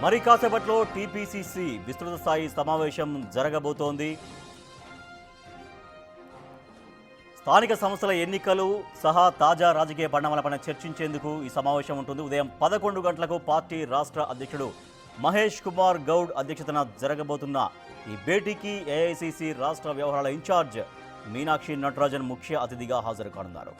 మరి కాసేపట్లో టీపీసీసీ విస్తృత స్థాయి సమావేశం జరగబోతోంది. స్థానిక సంస్థల ఎన్నికలు సహా తాజా రాజకీయ పరిణామాలపైన చర్చించేందుకు ఈ సమావేశం ఉంటుంది. ఉదయం 11 గంటలకు పార్టీ రాష్ట్ర అధ్యక్షుడు మహేష్ కుమార్ గౌడ్ అధ్యక్షతన జరగబోతున్న ఈ భేటీకి ఏఐసీసీ రాష్ట్ర వ్యవహారాల ఇన్ఛార్జ్ మీనాక్షి నటరాజన్ ముఖ్య అతిథిగా హాజరు కానున్నారు.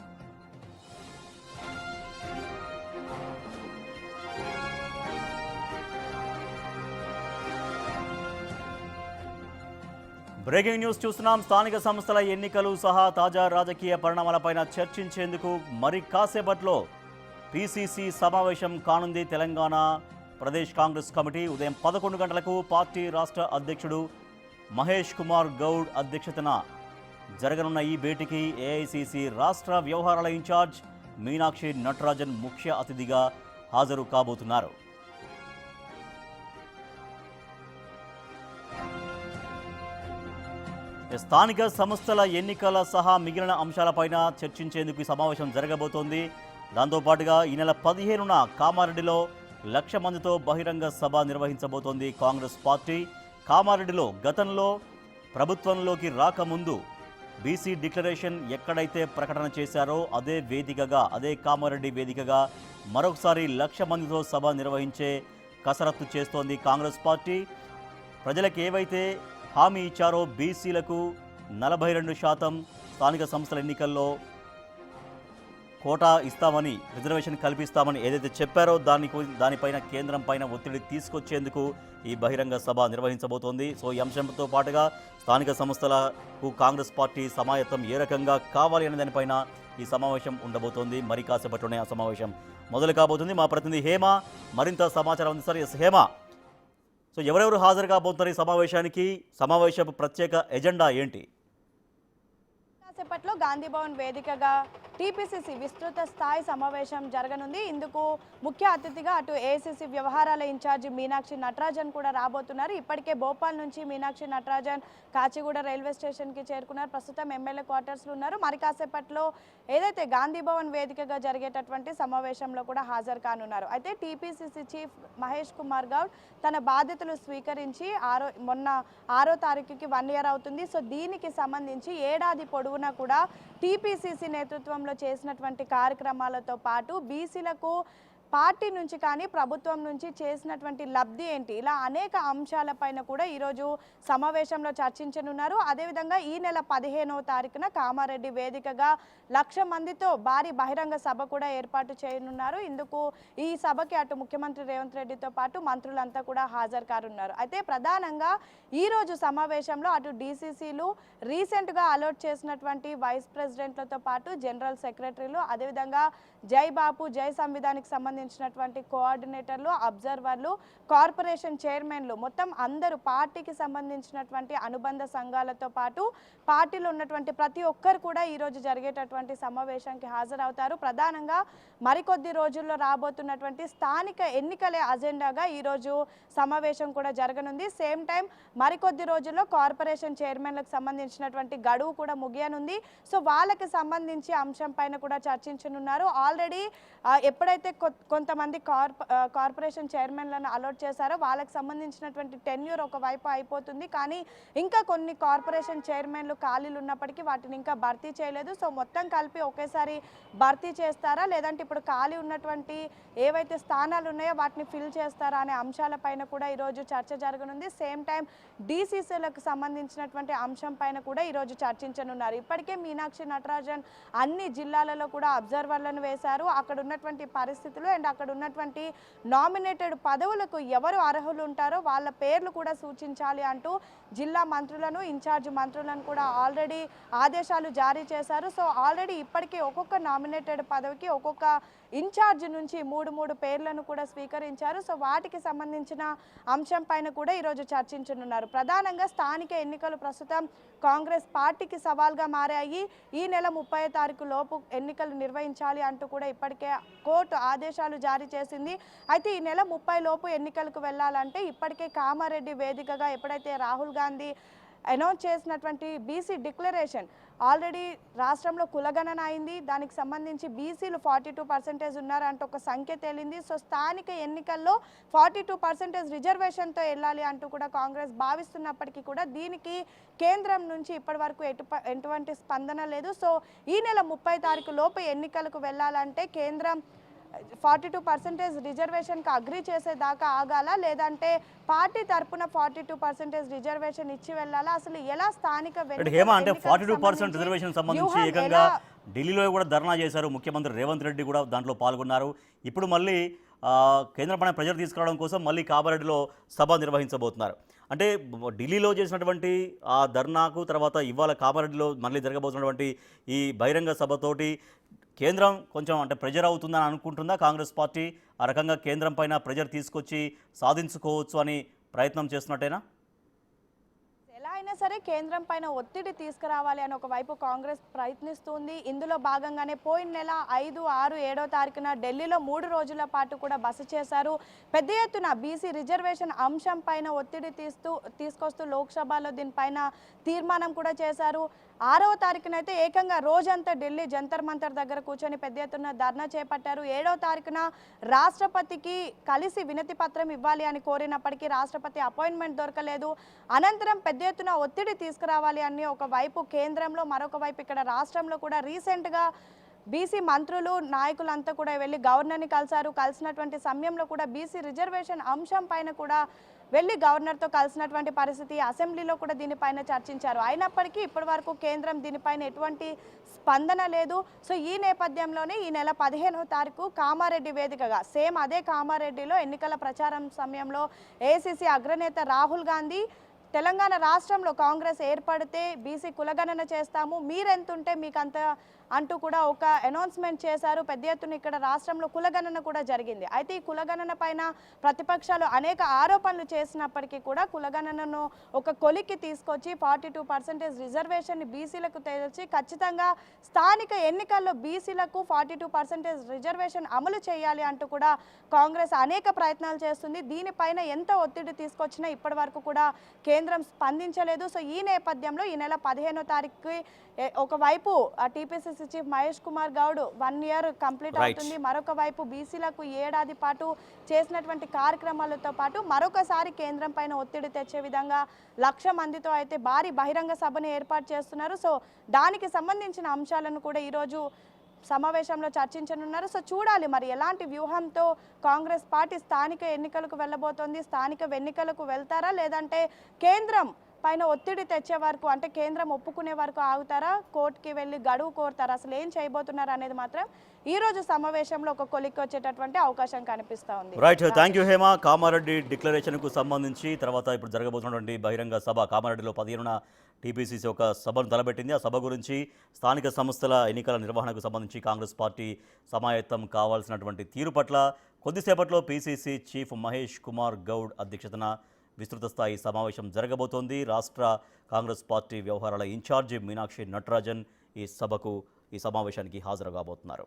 బ్రేకింగ్ న్యూస్ చూస్తున్నాం. స్థానిక సంస్థల ఎన్నికలు సహా తాజా రాజకీయ పరిణామాలపైన చర్చించేందుకు మరి కాసేపట్లో పీసీసీ సమావేశం కానుంది. తెలంగాణ ప్రదేశ్ కాంగ్రెస్ కమిటీ ఉదయం 11 గంటలకు పార్టీ రాష్ట్ర అధ్యక్షుడు మహేష్ కుమార్ గౌడ్ అధ్యక్షతన జరగనున్న ఈ భేటీకి ఏఐసీసీ రాష్ట్ర వ్యవహారాల ఇన్ఛార్జ్ మీనాక్షి నటరాజన్ ముఖ్య అతిథిగా హాజరు కాబోతున్నారు. స్థానిక సంస్థల ఎన్నికల సహా మిగిలిన అంశాలపైన చర్చించేందుకు ఈ సమావేశం జరగబోతోంది. దాంతోపాటుగా ఈ నెల 15న కామారెడ్డిలో 1,00,000 మందితో బహిరంగ సభ నిర్వహించబోతోంది కాంగ్రెస్ పార్టీ. కామారెడ్డిలో గతంలో ప్రభుత్వంలోకి రాకముందు బీసీ డిక్లరేషన్ ఎక్కడైతే ప్రకటన చేశారో అదే వేదికగా, అదే కామారెడ్డి వేదికగా మరొకసారి 1,00,000 మందితో సభ నిర్వహించే కసరత్తు చేస్తోంది కాంగ్రెస్ పార్టీ. ప్రజలకు ఏవైతే హామీ ఇచ్చారో బీసీలకు 42% స్థానిక సంస్థల ఎన్నికల్లో కోటా ఇస్తామని, రిజర్వేషన్ కల్పిస్తామని ఏదైతే చెప్పారో దానిపైన కేంద్రం పైన ఒత్తిడి తీసుకొచ్చేందుకు ఈ బహిరంగ సభ నిర్వహించబోతోంది. సో ఈ అంశంతో పాటుగా స్థానిక సంస్థలకు కాంగ్రెస్ పార్టీ సమాయత్తం ఏ రకంగా కావాలి అనే దానిపైన ఈ సమావేశం ఉండబోతోంది. మరి కాసేపట్లోనే ఆ సమావేశం మొదలు కాబోతుంది. మా ప్రతినిధి హేమ మరింత సమాచారం అందిస్తారు. ఎస్ హేమ, సో ఎవరెవరు హాజరు కాబోతున్నారు ఈ సమావేశానికి? సమావేశపు ప్రత్యేక ఎజెండా ఏంటి? కాసేపట్లో గాంధీ భవన్ వేదికగా టీపీసీసీ విస్తృత స్థాయి సమావేశం జరగనుంది. ఇందుకు ముఖ్య అతిథిగా అటు ఏఐసీసీ వ్యవహారాల ఇన్ఛార్జి మీనాక్షి నటరాజన్ కూడా రాబోతున్నారు. ఇప్పటికే భోపాల్ నుంచి మీనాక్షి నటరాజన్ కాచిగూడ రైల్వే స్టేషన్కి చేరుకున్నారు. ప్రస్తుతం ఎమ్మెల్యే క్వార్టర్స్లో ఉన్నారు. మరి కాసేపట్లో ఏదైతే గాంధీ భవన్ వేదికగా జరిగేటటువంటి సమావేశంలో కూడా హాజరు కానున్నారు. అయితే టీపీసీసీ చీఫ్ మహేష్ కుమార్ గౌడ్ తన బాధ్యతలు స్వీకరించి మొన్న 6వ తారీఖుకి 1 ఇయర్ అవుతుంది. సో దీనికి సంబంధించి ఏడాది పొడవునా కూడా టీపీసీసీ నేతృత్వంలో చేసినటువంటి కార్యక్రమాలతో పాటు బీసీలకు పార్టీ నుంచి కానీ ప్రభుత్వం నుంచి చేసినటువంటి లబ్ధి ఏంటి, ఇలా అనేక అంశాలపైన కూడా ఈరోజు సమావేశంలో చర్చించనున్నారు. అదేవిధంగా ఈ నెల 15వ తారీఖున కామారెడ్డి వేదికగా 1,00,000 మందితో భారీ బహిరంగ సభ కూడా ఏర్పాటు చేయనున్నారు. ఇందుకు ఈ సభకి అటు ముఖ్యమంత్రి రేవంత్ రెడ్డితో పాటు మంత్రులంతా కూడా హాజరు కానున్నారు. అయితే ప్రధానంగా ఈరోజు సమావేశంలో అటు డీసీసీలు, రీసెంట్గా అలాట్ చేసినటువంటి వైస్ ప్రెసిడెంట్లతో పాటు జనరల్ సెక్రటరీలు, అదేవిధంగా జై బాపు జై సంవిధానికి సంబంధించినటువంటి కోఆర్డినేటర్లు, అబ్జర్వర్లు, కార్పొరేషన్ చైర్మన్లు, మొత్తం అందరూ పార్టీకి సంబంధించినటువంటి అనుబంధ సంఘాలతో పాటు పార్టీలో ఉన్నటువంటి ప్రతి ఒక్కరు కూడా ఈరోజు జరిగేటటువంటి సమావేశానికి హాజరవుతారు. ప్రధానంగా మరికొద్ది రోజుల్లో రాబోతున్నటువంటి స్థానిక ఎన్నికలే అజెండాగా ఈరోజు సమావేశం కూడా జరగనుంది. సేమ్ టైం మరికొద్ది రోజుల్లో కార్పొరేషన్ చైర్మన్లకు సంబంధించినటువంటి గడువు కూడా ముగియనుంది. సో వాళ్ళకి సంబంధించి అంశం పైన కూడా చర్చించనున్నారు. ఆల్రెడీ ఎప్పుడైతే కొంతమంది కార్పొరేషన్ చైర్మన్లను అలాట్ చేశారో వాళ్ళకి సంబంధించినటువంటి టెన్యూర్ ఒకవైపు అయిపోతుంది. కానీ ఇంకా కొన్ని కార్పొరేషన్ చైర్మన్లు ఖాళీలు ఉన్నప్పటికీ వాటిని ఇంకా భర్తీ చేయలేదు. సో మొత్తం కలిపి ఒకేసారి భర్తీ చేస్తారా, లేదంటే ఇప్పుడు ఖాళీ ఉన్నటువంటి ఏవైతే స్థానాలు ఉన్నాయో వాటిని ఫిల్ చేస్తారా అనే అంశాలపైన కూడా ఈరోజు చర్చ జరగనుంది. సేమ్ టైం డీసీసీలకు సంబంధించినటువంటి అంశం పైన కూడా ఈరోజు చర్చించనున్నారు. ఇప్పటికే మీనాక్షి నటరాజన్ అన్ని జిల్లాలలో కూడా అబ్జర్వర్లను వేశారు. అక్కడ ఉన్నటువంటి పరిస్థితులు అండ్ అక్కడ ఉన్నటువంటి నామినేటెడ్ పదవులకు ఎవరు అర్హులు ఉంటారో వాళ్ళ పేర్లు కూడా సూచించాలి అంటూ జిల్లా మంత్రులను, ఇన్ఛార్జ్ మంత్రులను కూడా ఆల్రెడీ ఆదేశాలు జారీ చేశారు. సో ఆల్రెడీ ఇప్పటికే ఒక్కొక్క నామినేటెడ్ పదవికి ఒక్కొక్క ఇన్ఛార్జ్ నుంచి 3 పేర్లను కూడా స్వీకరించారు. సో వాటికి సంబంధించిన అంశం పైన కూడా ఈరోజు చర్చించనున్నారు. ప్రధానంగా స్థానిక ఎన్నికలు ప్రస్తుతం కాంగ్రెస్ పార్టీకి సవాల్గా మారాయి. ఈ నెల 30వ తారీఖు లోపు ఎన్నికలు నిర్వహించాలి అంటూ కూడా ఇప్పటికే కోర్టు ఆదేశాలు జారీ చేసింది. అయితే ఈ నెల 30 లోపు ఎన్నికలకు వెళ్ళాలంటే ఇప్పటికే కామారెడ్డి వేదికగా ఎప్పుడైతే రాహుల్ గాంధీ అనౌన్స్ చేసినటువంటి బీసీ డిక్లరేషన్ ఆల్రెడీ రాష్ట్రంలో కులగణన అయింది. దానికి సంబంధించి బీసీలు 42% ఉన్నారంటే ఒక సంఖ్య తేలింది. సో స్థానిక ఎన్నికల్లో 42% రిజర్వేషన్తో వెళ్ళాలి అంటూ కూడా కాంగ్రెస్ భావిస్తున్నప్పటికీ కూడా దీనికి కేంద్రం నుంచి ఇప్పటి వరకు ఎటువంటి స్పందన లేదు. సో ఈ నెల 30 తారీఖు లోపు ఎన్నికలకు వెళ్ళాలంటే కేంద్రం 42% రిజర్వేషన్కి అగ్రీ చేసేదాకా ఆగాల, లేదంటే పార్టీ తరపున 42% రిజర్వేషన్ ఇచ్చి వెళ్ళాలా? అసలు ఎలా స్థానిక హేమ అంటే 42% రిజర్వేషన్ సంబంధించి ఏకంగా ఢిల్లీలో కూడా ధర్నా చేశారు. ముఖ్యమంత్రి రేవంత్ రెడ్డి కూడా దాంట్లో పాల్గొన్నారు. ఇప్పుడు మళ్ళీ కేంద్రపైన ప్రెజర్ తీసుకురావడం కోసం మళ్ళీ కామారెడ్డిలో సభ నిర్వహించబోతున్నారు. అంటే ఢిల్లీలో చేసినటువంటి ఆ ధర్నాకు తర్వాత ఇవాళ కామారెడ్డిలో మళ్ళీ జరగబోతున్నటువంటి ఈ బహిరంగ సభతోటి కేంద్రం కొంచెం అంటే ప్రెజర్ అవుతుందని అనుకుంటుందా కాంగ్రెస్ పార్టీ? ఆ రకంగా కేంద్రం పైన ప్రెజర్ తీసుకొచ్చి సాధించుకోవచ్చు అని ప్రయత్నం చేస్తున్నట్టేనా? ఎలా అయినా సరే కేంద్రం పైన ఒత్తిడి తీసుకురావాలి అని ఒకవైపు కాంగ్రెస్ ప్రయత్నిస్తుంది. ఇందులో భాగంగానే పోయిన నెల 5, 6, 7వ తారీఖున ఢిల్లీలో 3 రోజుల పాటు కూడా బస చేశారు. పెద్ద ఎత్తున బీసీ రిజర్వేషన్ అంశం పైన ఒత్తిడి తీసుకొస్తూ లోక్సభలో దీనిపైన తీర్మానం కూడా చేశారు. 6వ తారీఖునైతే ఏకంగా రోజంతా ఢిల్లీ జంతర్ మంతర్ దగ్గర కూర్చొని పెద్ద ఎత్తున ధర్నా చేపట్టారు. 7వ తారీఖున రాష్ట్రపతికి కలిసి వినతి పత్రం ఇవ్వాలి అని కోరినప్పటికీ రాష్ట్రపతి అపాయింట్మెంట్ దొరకలేదు. అనంతరం పెద్ద ఎత్తున ఒత్తిడి తీసుకురావాలి అని ఒకవైపు కేంద్రంలో, మరొక వైపు ఇక్కడ రాష్ట్రంలో కూడా రీసెంట్గా బీసీ మంత్రులు నాయకులంతా కూడా వెళ్ళి గవర్నర్ని కలిసినటువంటి సమయంలో కూడా బీసీ రిజర్వేషన్ అంశం పైన కూడా వెళ్ళి గవర్నర్తో కలిసినటువంటి పరిస్థితి, అసెంబ్లీలో కూడా దీనిపైన చర్చించారు. అయినప్పటికీ ఇప్పటి వరకు కేంద్రం దీనిపైన ఎటువంటి స్పందన లేదు. సో ఈ నేపథ్యంలోనే ఈ నెల 15వ తారీఖు కామారెడ్డి వేదికగా సేమ్ అదే కామారెడ్డిలో ఎన్నికల ప్రచారం సమయంలో ఏఐసీసీ అగ్రనేత రాహుల్ గాంధీ తెలంగాణ రాష్ట్రంలో కాంగ్రెస్ ఏర్పడితే బీసీ కులగణన చేస్తాము, మీరెంతుంటే మీకంత అంటూ కూడా ఒక అనౌన్స్మెంట్ చేశారు. పెద్ద ఎత్తున ఇక్కడ రాష్ట్రంలో కులగణన కూడా జరిగింది. అయితే ఈ కులగణన పైన ప్రతిపక్షాలు అనేక ఆరోపణలు చేసినప్పటికీ కూడా కులగణనను ఒక కొలిక్కి తీసుకొచ్చి 42% రిజర్వేషన్ని బీసీలకు తెచ్చి ఖచ్చితంగా స్థానిక ఎన్నికల్లో బీసీలకు 42% రిజర్వేషన్ అమలు చేయాలి అంటూ కూడా కాంగ్రెస్ అనేక ప్రయత్నాలు చేస్తుంది. దీనిపైన ఎంత ఒత్తిడి తీసుకొచ్చినా ఇప్పటి వరకు కూడా కేంద్రం స్పందించలేదు. సో ఈ నేపథ్యంలో ఈ నెల 15వ తారీఖుకి ఒకవైపు TPCC chief Mahesh Kumar Goud 1 year complete అవుతుంది. మరొక వైపు బీసీలకు ఏడాది పాటు చేసినటువంటి కార్యక్రమాలతో పాటు మరొకసారి కేంద్రం పైన ఒత్తిడి తెచ్చే విధంగా 1,00,000 మందితో అయితే భారీ బహిరంగ సభను ఏర్పాటు చేస్తున్నారు. సో దానికి సంబంధించిన అంశాలను కూడా ఈరోజు సమావేశంలో చర్చించనున్నారు. సో చూడాలి మరి ఎలాంటి వ్యూహంతో కాంగ్రెస్ పార్టీ స్థానిక ఎన్నికలకు వెళ్ళబోతోంది. స్థానిక ఎన్నికలకు వెళ్తారా, లేదంటే కేంద్రం పైన ఒత్తిడి తెచ్చే వరకు, అంటే కేంద్రం ఒప్పుకునే వరకు ఆగుతారా, కోర్టుకి వెళ్ళి గడువు కోరుతారా, అసలు ఏం చేయబోతున్నారు అనేది మాత్రం ఈ రోజు సమావేశంలో ఒక కొలిక్కి వచ్చేటటువంటి అవకాశం కనిపిస్తూ ఉంది. Right, thank you Hema. Kamareddy డిక్లరేషన్కు సంబంధించి తర్వాత ఇప్పుడు జరగబోతున్నటువంటి బహిరంగ సభ కామారెడ్డిలో 15న టీపీసీసీ ఒక సభను తలపెట్టింది. ఆ సభ గురించి స్థానిక సంస్థల ఎన్నికల నిర్వహణకు సంబంధించి కాంగ్రెస్ పార్టీ సమాయత్తం కావాల్సినటువంటి తీరు పట్ల కొద్దిసేపట్లో పీసీసీ చీఫ్ మహేష్ కుమార్ గౌడ్ అధ్యక్షతన విస్తృత స్థాయి సమావేశం జరగబోతోంది. రాష్ట్ర కాంగ్రెస్ పార్టీ వ్యవహారాల ఇన్ఛార్జి మీనాక్షి నటరాజన్ ఈ సమావేశానికి హాజరు కాబోతున్నారు.